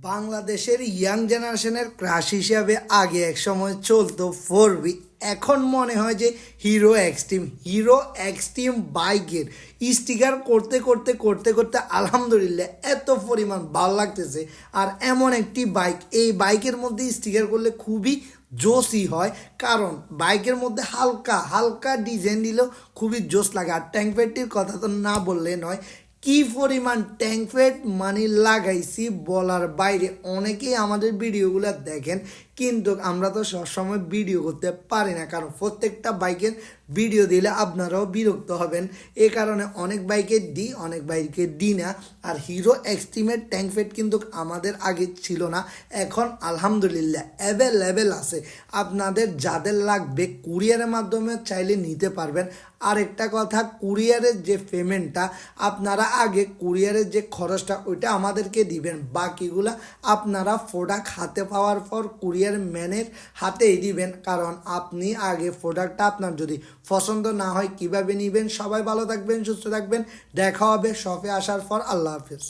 বাংলাদেশের ইয়াং জেনারেশনের ক্রাশ হিসাবে আগে এক সময় চলতো 4V, এখন মনে হয় যে হিরো এক্সট্রিম বাইকের স্টিকার করতে করতে করতে করতে আলহামদুলিল্লাহ এত পরিমাণ ভালো লাগতেছে। আর এমন একটি বাইক, এই বাইকের মধ্যে স্টিকার করলে খুবই জোসই হয়, কারণ বাইকের মধ্যে হালকা হালকা ডিজাইন দিলেও খুবই জোস লাগে। আর ট্যাঙ্ক প্যাডটির কথা তো না বললে নয়, কি পরিমাণ ট্যাঙ্ক প্যাড মানে লাগাইছি বলার বাইরে। অনেকেই আমাদের ভিডিওগুলো দেখেন, কিন্তু আমরা তো সবসময় ভিডিও করতে পারি না, কারণ প্রত্যেকটা বাইকের ভিডিও দিলে আপনারাও বিরক্ত হবেন। এ কারণে অনেক বাইকে দিই, অনেক বাইকে দিই না। আর হিরো এক্সট্রিমের ট্যাঙ্ক প্যাড কিন্তু আমাদের আগে ছিল না, এখন আলহামদুলিল্লাহ অ্যাভেলেবেল আছে। আপনাদের যাদের লাগবে কুরিয়ারের মাধ্যমে চাইলে নিতে পারবেন। আরেকটা কথা, কুরিয়ারের যে পেমেন্টটা, আপনারা আগে কুরিয়ারের যে খরচটা ওইটা আমাদেরকে দিবেন, বাকিগুলা আপনারা প্রোডাক্ট হাতে পাওয়ার পর কুরিয়ার ম্যানের হাতেই দিবেন। কারণ আপনি আগে প্রোডাক্টটা আপনার যদি পছন্দ না হয় কিভাবে নেবেন। সবাই ভালো থাকবেন, সুস্থ থাকবেন, দেখা হবে শপে আসার পর। আল্লাহ হাফিজ।